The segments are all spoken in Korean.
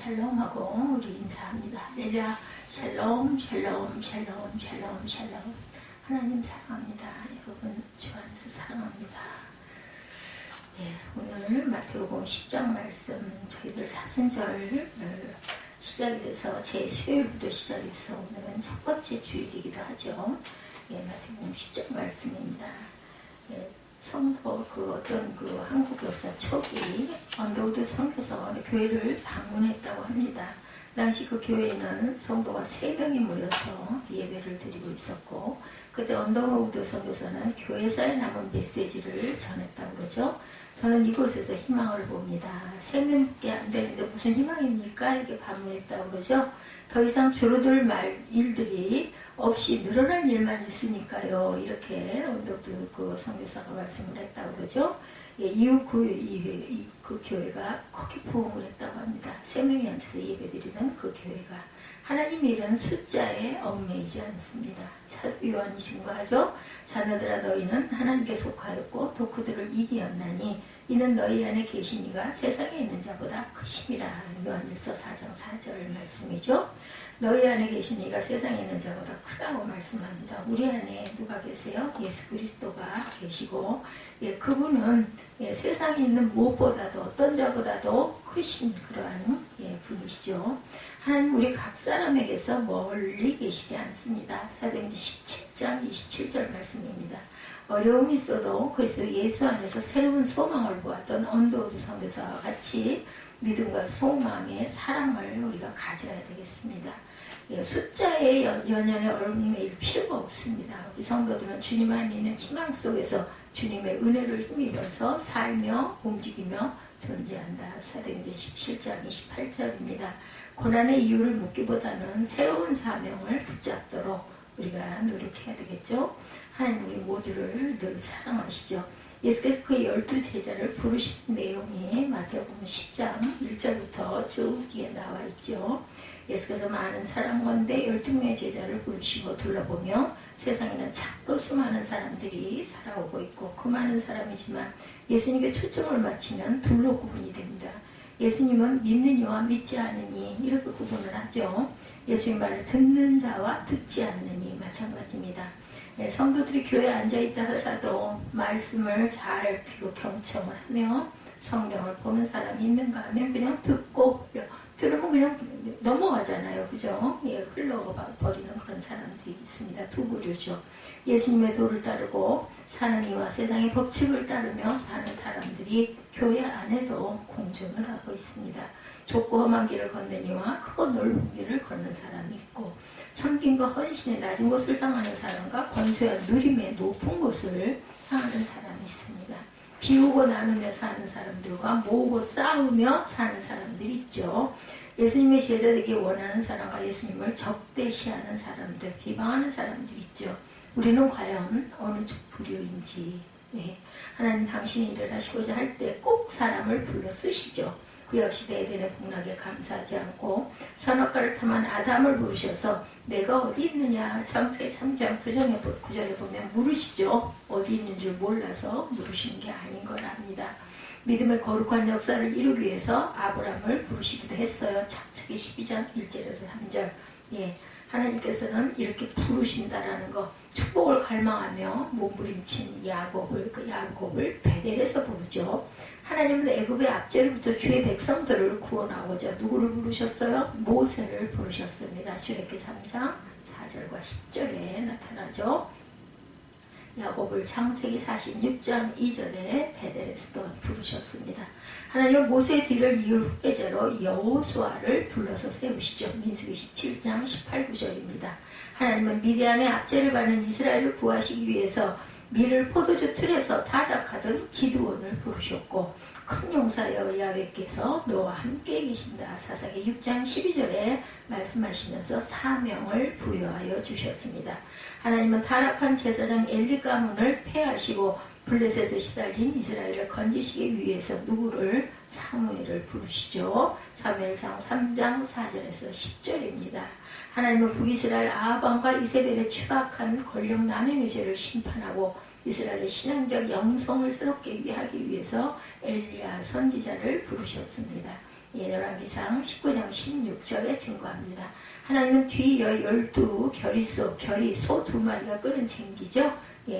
샬롬하고 우리 인사합니다. 할렐루야. 샬롬 샬롬 샬롬 샬롬 샬롬. 하나님 사랑합니다. 여러분 주 안에서 사랑합니다. 네, 오늘 마태복음 10장 말씀 저희들 사순절 시작이 돼서 제 수요일부터 시작이 돼서 오늘은 첫 번째 주일이기도 하죠. 예, 마태복음 10장 말씀입니다. 예, 성도 어떤 한국 역사 초기 언더우드 선교사 교회를 방문했다고 합니다. 당시 그 교회에는 성도가 3명이 모여서 예배를 드리고 있었고, 그때 언더우드 선교사는 교회사에 남은 메시지를 전했다고 그러죠. 저는 이곳에서 희망을 봅니다. 3명밖에 안 되는데 무슨 희망입니까? 이렇게 반문했다고 그러죠. 더 이상 줄어들 일들이 없이 늘어날 일만 있으니까요. 이렇게 언더우드 그 선교사가 말씀을 했다고 그러죠. 예, 이후 그 교회가 크게 부흥을 했다고 합니다. 3명이 앉아서 예배드리던 그 교회가. 하나님 일은 숫자에 얽매이지 않습니다. 요한이 증거하죠. 자녀들아 너희는 하나님께 속하였고 또 그들을 이기었나니 이는 너희 안에 계신 이가 세상에 있는 자보다 크심이라. 요한일서 4장 4절 말씀이죠. 너희 안에 계신 이가 세상에 있는 자보다 크다고 말씀합니다. 우리 안에 누가 계세요? 예수 그리스도가 계시고, 예, 그분은 세상에 있는 무엇보다도 어떤 자보다도 크신 그러한 분이시죠. 하나님 우리 각 사람에게서 멀리 계시지 않습니다. 사도행전 17장 27절 말씀입니다. 어려움이 있어도 그리스도 예수 안에서 새로운 소망을 보았던 언더우드 선교사와 같이 믿음과 소망의 사랑을 우리가 가져야 되겠습니다. 예, 숫자의 연연에 얽매일 필요가 없습니다. 우리 성도들은 주님 안에 있는 희망 속에서 주님의 은혜를 힘입어서 살며 움직이며 존재한다. 사도행전 17장 28절입니다. 고난의 이유를 묻기보다는 새로운 사명을 붙잡도록 우리가 노력해야 되겠죠. 하나님 우리 모두를 늘 사랑하시죠. 예수께서 그의 12제자를 부르신 내용이 마태복음 10장 1절부터 쭉 뒤에 나와 있죠. 예수께서 많은 사람 가운데 12명의 제자를 부르시고 둘러보며 세상에는 참으로 수많은 사람들이 살아오고 있고 그 많은 사람이지만 예수님께 초점을 맞추면 둘로 구분이 됩니다. 예수님은 믿는 이와 믿지 않는 이 이렇게 구분을 하죠. 예수님 말을 듣는 자와 듣지 않는 이 마찬가지입니다. 성도들이 교회에 앉아있다 하더라도 말씀을 잘 귀로 경청을 하며 성경을 보는 사람이 있는가 하면 그냥 듣고 들으면 그냥 넘어가잖아요. 그죠? 예, 흘러버리는 그런 사람들이 있습니다. 두 부류죠. 예수님의 도를 따르고 사는 이와 세상의 법칙을 따르며 사는 사람들이 교회 안에도 공존을 하고 있습니다. 좁고 험한 길을 걷는 이와 크고 넓은 길을 걷는 사람이 있고, 섬김과 헌신의 낮은 곳을 향하는 사람과 권세와 누림의 높은 곳을 향하는 사람이 있습니다. 비우고 나누며 사는 사람들과 모으고 싸우며 사는 사람들이 있죠. 예수님의 제자 되기 원하는 사람과 예수님을 적대시하는 사람들, 비방하는 사람들이 있죠. 우리는 과연 어느 쪽 부류인지. 네. 하나님 당신이 일을 하시고자 할 때 꼭 사람을 불러 쓰시죠. 구약시대 에덴의 복락에 감사하지 않고 선악과를 탐한 아담을 부르셔서 내가 어디 있느냐. 창세기 3장 9절에 보면 물으시죠. 어디 있는 줄 몰라서 물으시는 게 아닌 걸 압니다. 믿음의 거룩한 역사를 이루기 위해서 아브라함을 부르시기도 했어요. 창세기 12장 1절에서 3절. 예, 하나님께서는 이렇게 부르신다라는 거, 축복을 갈망하며 몸부림친 야곱을 베델에서 부르죠. 하나님은 애굽의 앞제로부터 주의 백성들을 구원하고자 누구를 부르셨어요? 모세를 부르셨습니다. 출애굽기 3장 4절과 10절에 나타나죠. 야곱을 창세기 46장 2절에 베델에서 또 부르셨습니다. 하나님은 모세의 뒤를 이을 후계자로 여호수아를 불러서 세우시죠. 민수기 17장 18, 9절입니다. 하나님은 미디안의 압제를 받는 이스라엘을 구하시기 위해서 밀을 포도주 틀에서 타작하던 기드온을 부르셨고, 큰 용사여 야훼께서 너와 함께 계신다. 사사기 6장 12절에 말씀하시면서 사명을 부여하여 주셨습니다. 하나님은 타락한 제사장 엘리 가문을 폐하시고 블레셋에 시달린 이스라엘을 건지시기 위해서 누구를? 사무엘을 부르시죠. 사무엘상 3장 4절에서 10절입니다. 하나님은 북이스라엘 아합 왕과 이세벨의 추악한 권력 남용의 죄를 심판하고 이스라엘의 신앙적 영성을 새롭게 하기 위해서 엘리야 선지자를 부르셨습니다. 열왕기상 19장 16절에 증거합니다. 하나님은 뒤이어 12 결이 소 2마리가 끄는 쟁기죠.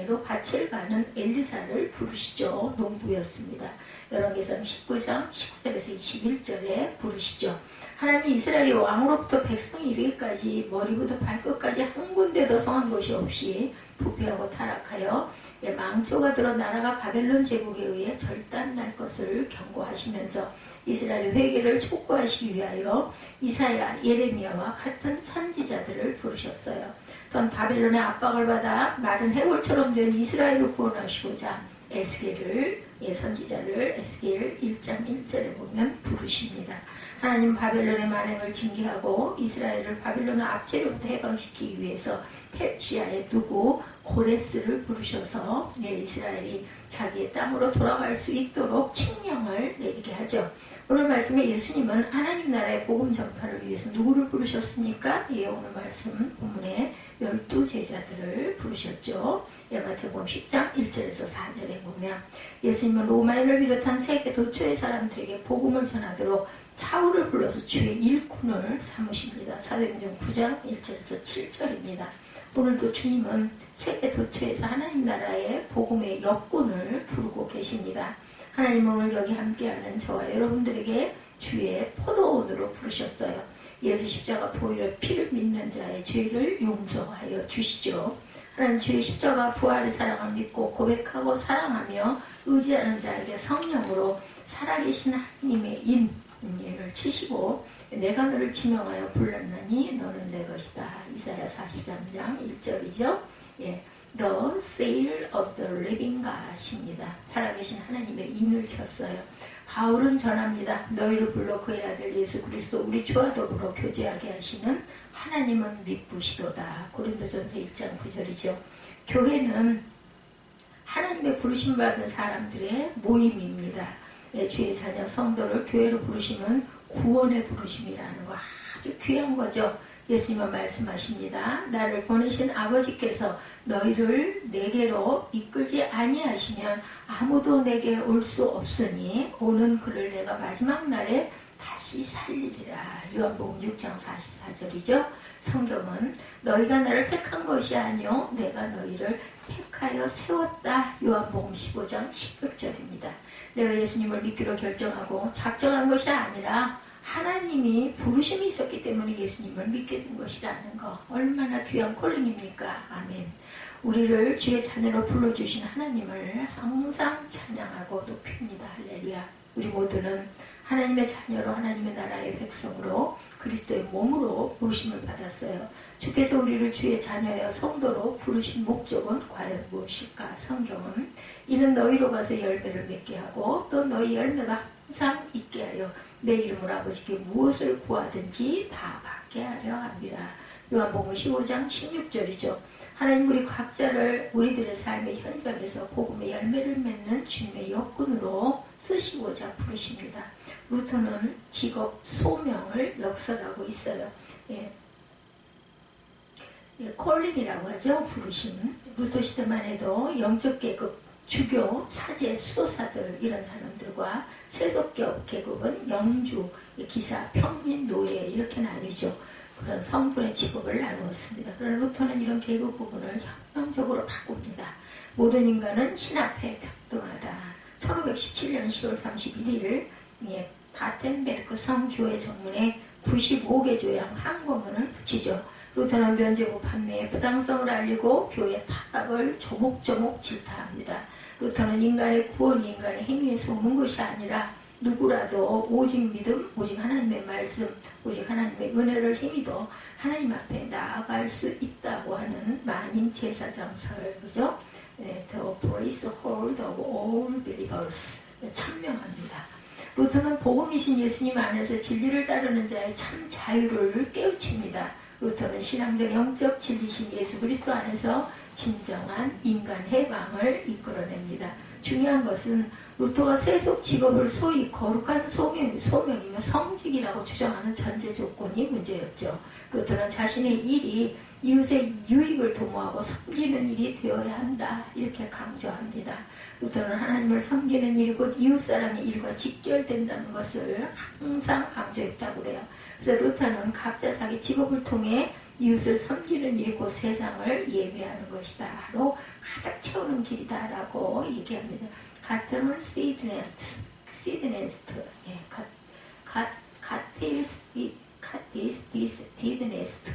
로 밭을 가는 엘리사를 부르시죠. 농부였습니다. 열왕기상 19장 19절에서 21절에 부르시죠. 하나님이 이스라엘이 왕으로부터 백성이 이르기까지 머리부터 발끝까지 한 군데도 성한 곳이 없이 부패하고 타락하여 망조가 들어 나라가 바벨론 제국에 의해 절단날 것을 경고하시면서 이스라엘의 회개를 촉구하시기 위하여 이사야, 예레미야와 같은 선지자들을 부르셨어요. 또한 바벨론의 압박을 받아 마른 해골처럼 된 이스라엘을 구원하시고자 에스겔을, 선지자를 에스겔 1장 1절에 보면 부르십니다. 하나님 바벨론의 만행을 징계하고 이스라엘을 바벨론의 압제로부터 해방시키기 위해서 페르시아의 누구 고레스를 부르셔서 이스라엘이 자기의 땅으로 돌아갈 수 있도록 칙령을 내리게 하죠. 오늘 말씀에 예수님은 하나님 나라의 복음 전파를 위해서 누구를 부르셨습니까? 오늘 말씀 본문에 12제자들을 부르셨죠. 마태복음 10장 1절에서 4절에 보면 예수님은 로마인을 비롯한 세계 도처의 사람들에게 복음을 전하도록 사울을 불러서 주의 일꾼을 삼으십니다. 사도행전 9장 1절에서 7절입니다. 오늘도 주님은 세계 도처에서 하나님 나라의 복음의 역군을 부르고 계십니다. 하나님은 오늘 여기 함께하는 저와 여러분들에게 주의 포도원으로 부르셨어요. 예수 십자가 보혈의 피를 믿는 자의 죄를 용서하여 주시죠. 하나님 주의 십자가 부활의 사랑을 믿고 고백하고 사랑하며 의지하는 자에게 성령으로 살아계신 하나님의 인을 치시고 내가 너를 지명하여 불렀나니 너는 내 것이다. 이사야 43장 1절이죠. The Seal of the Living God입니다. 살아계신 하나님의 인을 쳤어요. 바울은 전합니다. 너희를 불러 그의 아들 예수 그리스도 우리 주와 더불어 교제하게 하시는 하나님은 미쁘시도다. 고린도전서 1장 9절이죠. 교회는 하나님의 부르심 받은 사람들의 모임입니다. 주의 자녀 성도를 교회로 부르시면 구원의 부르심이라는 거 아주 귀한 거죠. 예수님은 말씀하십니다. 나를 보내신 아버지께서 너희를 내게로 이끌지 아니하시면 아무도 내게 올 수 없으니 오는 그를 내가 마지막 날에 다시 살리리라. 요한복음 6장 44절이죠. 성경은 너희가 나를 택한 것이 아니요 내가 너희를 택하여 세웠다. 요한복음 15장 16절입니다. 내가 예수님을 믿기로 결정하고 작정한 것이 아니라 하나님이 부르심이 있었기 때문에 예수님을 믿게 된 것이라는 거 얼마나 귀한 콜링입니까? 아멘. 우리를 주의 자녀로 불러주신 하나님을 항상 찬양하고 높입니다. 할렐루야. 우리 모두는 하나님의 자녀로 하나님의 나라의 백성으로 그리스도의 몸으로 부르심을 받았어요. 주께서 우리를 주의 자녀여 성도로 부르신 목적은 과연 무엇일까? 성경은 이는 너희로 가서 열매를 맺게 하고 또 너희 열매가 항상 있게 하여 내 이름으로 아버지께 무엇을 구하든지 다 받게 하려 합니다. 요한복음 15장 16절이죠. 하나님 우리 각자를 우리들의 삶의 현장에서 복음의 열매를 맺는 주님의 역군으로 쓰시고자 부르십니다. 루터는 직업 소명을 역설하고 있어요. 콜링이라고 하죠. 부르심. 루터 시대만 해도 영적 계급, 주교, 사제, 수도사들 이런 사람들과 세속기업 계급은 영주, 기사, 평민, 노예 이렇게 나뉘죠. 그런 성분의 직업을 나누었습니다. 그러나 루터는 이런 계급 구분을 혁명적으로 바꿉니다. 모든 인간은 신 앞에 평등하다. 1517년 10월 31일 바텐베르크 성교회 정문에 95개 조양 한권문을 붙이죠. 루터는 면제부 판매의 부당성을 알리고 교회 타락을 조목조목 질타합니다. 루터는 인간의 구원이 인간의 행위에서 오는 것이 아니라 누구라도 오직 믿음, 오직 하나님의 말씀, 오직 하나님의 은혜를 힘입어 하나님 앞에 나아갈 수 있다고 하는 만인 제사장설, 그죠? The Praise Hold of All Believers. 천명합니다. 루터는 복음이신 예수님 안에서 진리를 따르는 자의 참 자유를 깨우칩니다. 루터는 신앙적 영적 진리신 예수 그리스도 안에서 진정한 인간 해방을 이끌어냅니다. 중요한 것은 루터가 세속 직업을 소위 거룩한 소명이며 성직이라고 주장하는 전제 조건이 문제였죠. 루터는 자신의 일이 이웃의 유익을 도모하고 섬기는 일이 되어야 한다 이렇게 강조합니다. 루터는 하나님을 섬기는 일이 곧 이웃사람의 일과 직결된다는 것을 항상 강조했다고 그래요. 그래서 루터는 각자 자기 직업을 통해 이웃을 섬기는 일이 곧 세상을 예배하는 것이다로 가득 채우는 길이다라고 얘기합니다. 가트는 시드네스트, 디드네스트.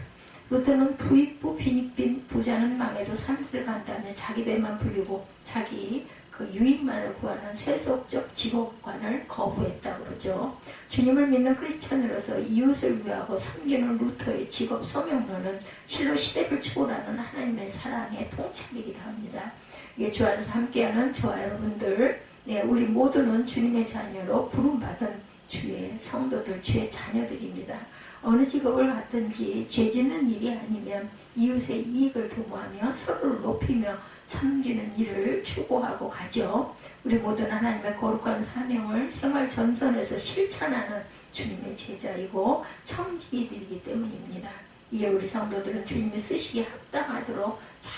루터는 부익부 빈익빈 부자는 망해도 산들을 간다며 자기 배만 불리고 자기 그 유익만을 구하는 세속적 직업관을 거부했다고 그러죠. 주님을 믿는 크리스찬으로서 이웃을 위하고 섬기는 루터의 직업 소명론은 실로 시대를 초월하는 하나님의 사랑의 통찰이기도 합니다. 이게 주 안에서 함께하는 저와 여러분들, 우리 모두는 주님의 자녀로 부름받은 주의 성도들, 주의 자녀들입니다. 어느 직업을 갖든지 죄 짓는 일이 아니면 이웃의 이익을 도모하며 서로를 높이며 섬기는 일을 추구하고 가죠. 우리 모두는 하나님의 거룩한 사명을 생활 전선에서 실천하는 주님의 제자이고 청지기들이기 때문입니다. 이에 우리 성도들은 주님의 쓰시기에 합당하도록 잘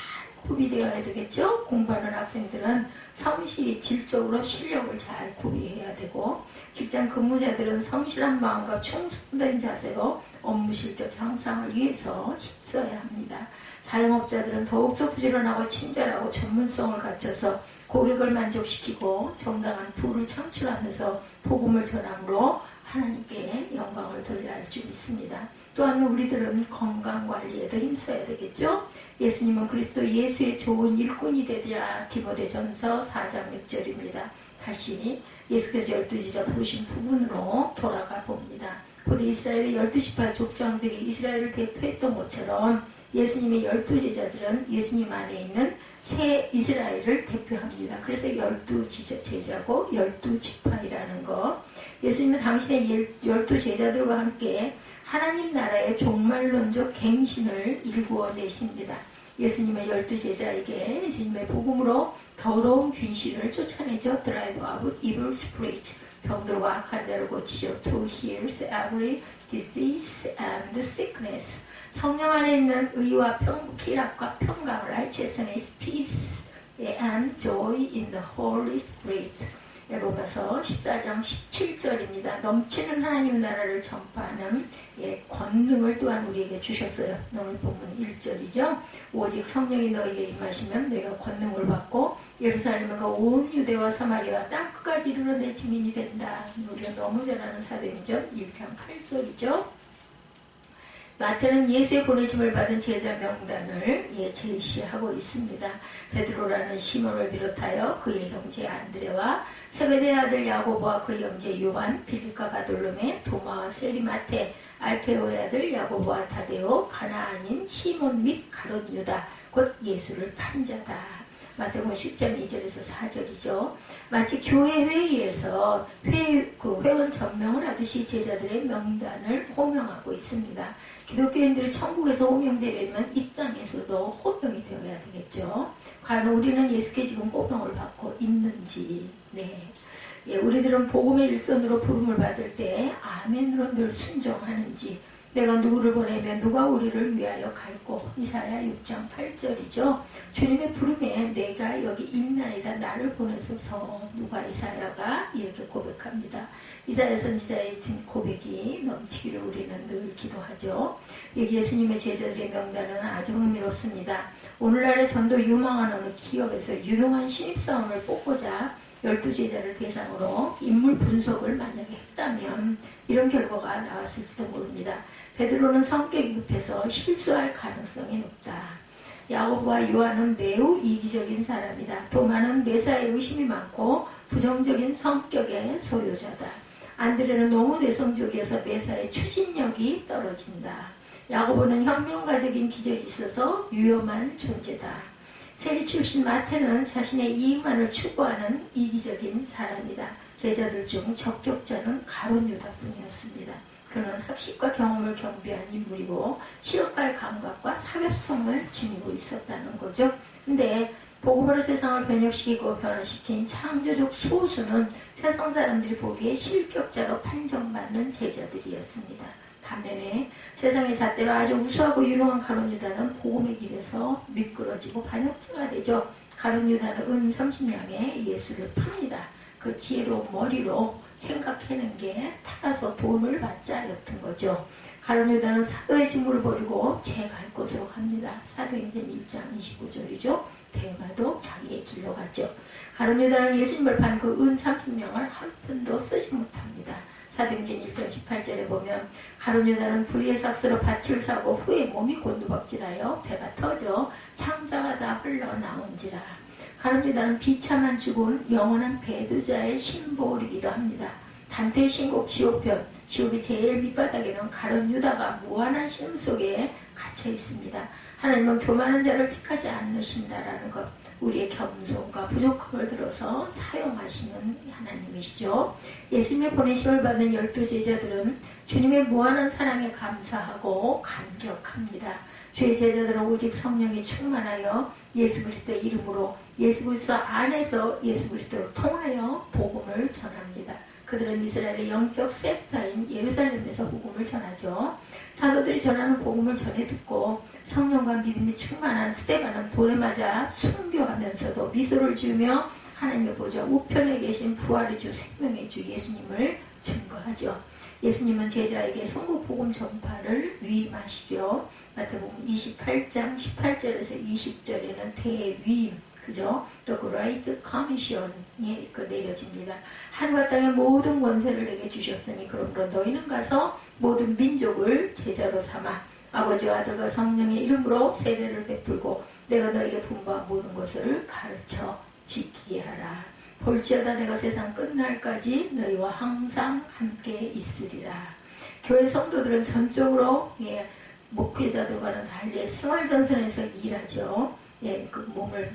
구비되어야 되겠죠. 공부하는 학생들은 성실히 질적으로 실력을 잘 구비해야 되고, 직장 근무자들은 성실한 마음과 충성된 자세로 업무 실적 향상을 위해서 힘써야 합니다. 자영업자들은 더욱더 부지런하고 친절하고 전문성을 갖춰서 고객을 만족시키고 정당한 부를 창출하면서 복음을 전함으로 하나님께 영광을 돌려야 할 줄 믿습니다. 또한 우리들은 건강관리에도 힘써야 되겠죠. 예수님은 그리스도 예수의 좋은 일꾼이 되자. 디모데전서 4장 6절입니다. 다시 예수께서 12지파 부르신 부분으로 돌아가 봅니다. 곧 이스라엘의 12지파 족장들이 이스라엘을 대표했던 것처럼 예수님의 12제자들은 예수님 안에 있는 새 이스라엘을 대표합니다. 그래서 12제자고 12지파이라는 거. 예수님은 당신의 12제자들과 함께 하나님 나라의 종말론적 갱신을 일구어 내십니다. 예수님의 12제자에게 예수님의 복음으로 더러운 귀신을 쫓아내죠. Drive out evil spirits. 병들과 악한 자를 고치죠. To heal every disease and sickness. 성령 안에 있는 의와 희락과 평강을 righteousness, peace and joy in the Holy Spirit. 로마서 14장 17절입니다. 넘치는 하나님 나라를 전파하는 권능을 또한 우리에게 주셨어요. 오늘 본문 1절이죠. 오직 성령이 너에게 임하시면 내가 권능을 받고 예루살렘과 온 유대와 사마리아 땅끝까지 이르러 내 증인이 된다. 우리가 너무 잘 아는 사도행전 1장 8절이죠. 마태는 예수의 보내심을 받은 제자 명단을 제시하고 있습니다. 베드로라는 시몬을 비롯하여 그의 형제 안드레와 세베대의 아들 야고보와 그의 형제 요한, 빌립과 바돌로메, 도마와 세리마테, 알페오의 아들 야고보와 타데오, 가나안인 시몬 및 가롯 유다, 곧 예수를 판 자다. 마태복음 10장 2절에서 4절이죠. 마치 교회 회의에서 회원 전명을 하듯이 제자들의 명단을 호명하고 있습니다. 기독교인들이 천국에서 호명되려면 이 땅에서도 호명이 되어야 되겠죠. 과연 우리는 예수께 지금 호명을 받고 있는지. 우리들은 복음의 일선으로 부름을 받을 때 아멘으로 늘 순종하는지, 내가 누구를 보내면 누가 우리를 위하여 갈고. 이사야 6장 8절이죠. 주님의 부름에 내가 여기 있나이다 나를 보내소서. 누가 이사야가 이렇게 고백합니다. 이사야 선지자의 고백이 넘치기를 우리는 늘 기도하죠. 예수님의 제자들의 명단은 아주 흥미롭습니다. 오늘날의 전도 유망한 어느 기업에서 유능한 신입사원을 뽑고자 12제자를 대상으로 인물 분석을 만약에 했다면 이런 결과가 나왔을지도 모릅니다. 베드로는 성격이 급해서 실수할 가능성이 높다. 야고보와 요한은 매우 이기적인 사람이다. 도마는 매사에 의심이 많고 부정적인 성격의 소유자다. 안드레는 너무 내성적이어서 매사에 추진력이 떨어진다. 야고보는 혁명가적인 기질이 있어서 위험한 존재다. 세리 출신 마태는 자신의 이익만을 추구하는 이기적인 사람이다. 제자들 중 적격자는 가롯 유다뿐이었습니다. 그는 학식과 경험을 겸비한 인물이고 실업가의 감각과 사교성을 지니고 있었다는 거죠. 근데 복음으로 세상을 변혁시키고 변화시킨 창조적 소수는 세상 사람들이 보기에 실격자로 판정받는 제자들이었습니다. 반면에 세상의 잣대로 아주 우수하고 유능한 가룟 유다는 복음의 길에서 미끄러지고 반역자가 되죠. 가룟 유다는 은 30냥에 예수를 팝니다. 그 지혜로운 머리로 생각해낸 게 팔아서 돈을 받자였던 거죠. 가룟 유다는 사도의 직무를 버리고 제 갈 곳으로 갑니다. 사도행전 1장 29절이죠. 대마도 자기의 길로 가죠. 가룟 유다는 예수님을 판 그 은 30냥을 한 푼도 쓰지 못합니다. 사도행전 1장 18절에 보면 가룟 유다는 불의의 삭스로 밭을 사고 후에 몸이 곤두박질하여 배가 터져 창자가 다 흘러나온지라. 가룟 유다는 비참한 죽은 영원한 배두자의 심볼이기도 합니다. 단테의 신곡 지옥편, 지옥의 제일 밑바닥에는 가룟 유다가 무한한 시름 속에 갇혀 있습니다. 하나님은 교만한 자를 택하지 않으신다라는 것, 우리의 겸손과 부족함을 들어서 사용하시는 하나님이시죠. 예수님의 보내심을 받은 12제자들은 주님의 무한한 사랑에 감사하고 감격합니다. 주의 제자들은 오직 성령이 충만하여 예수 그리스도의 이름으로 예수 그리스도 안에서 예수 그리스도를 통하여 복음을 전합니다. 그들은 이스라엘의 영적 센터인 예루살렘에서 복음을 전하죠. 사도들이 전하는 복음을 전해 듣고 성령과 믿음이 충만한 스데반은 돌에 맞아 순교하면서도 미소를 지으며 하나님의 보좌 우편에 계신 부활의 주 생명의 주 예수님을 증거하죠. 예수님은 제자에게 선국 복음 전파를 위임하시죠. 마태복음 28장 18절에서 20절에는 대위임, 그죠? 또 그레이트 커미션이 내려집니다. 하늘과 땅의 모든 권세를 내게 주셨으니 그러므로 너희는 가서 모든 민족을 제자로 삼아 아버지와 아들과 성령의 이름으로 세례를 베풀고 내가 너에게 분부한 모든 것을 가르쳐 지키게 하라. 볼지어다 내가 세상 끝날까지 너희와 항상 함께 있으리라. 교회 성도들은 전적으로 목회자들과는 달리 생활전선에서 일하죠. 그 몸을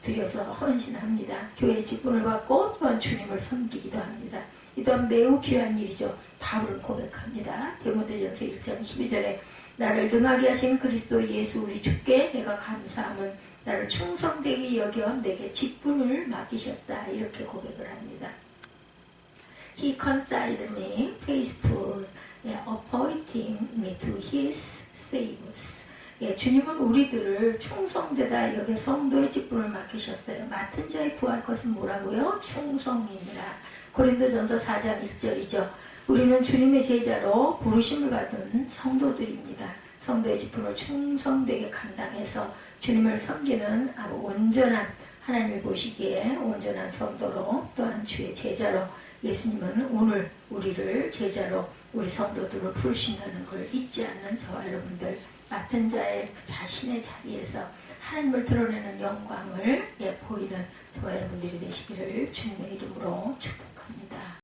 들여서 헌신합니다. 교회의 직분을 받고 또한 주님을 섬기기도 합니다. 이 또한 매우 귀한 일이죠. 바울은 고백합니다. 디모데전서 1장 12절에 나를 능하게 하신 그리스도 예수 우리 주께 내가 감사함은 나를 충성되게 여겨 내게 직분을 맡기셨다. 이렇게 고백을 합니다. He considered me faithful, appointing me to his service. 주님은 우리들을 충성되다 여겨 성도의 직분을 맡기셨어요. 맡은 자의 구할 것은 뭐라고요? 충성이니라. 고린도전서 4장 1절이죠. 우리는 주님의 제자로 부르심을 받은 성도들입니다. 성도의 직분을 충성되게 감당해서 주님을 섬기는 아주 온전한, 하나님이 보시기에 온전한 성도로 또한 주의 제자로 예수님은 오늘 우리를 제자로 우리 성도들을 부르신다는 걸 잊지 않는 저와 여러분들, 맡은 자의 자신의 자리에서 하나님을 드러내는 영광을 보이는 저와 여러분들이 되시기를 주님의 이름으로 축복합니다.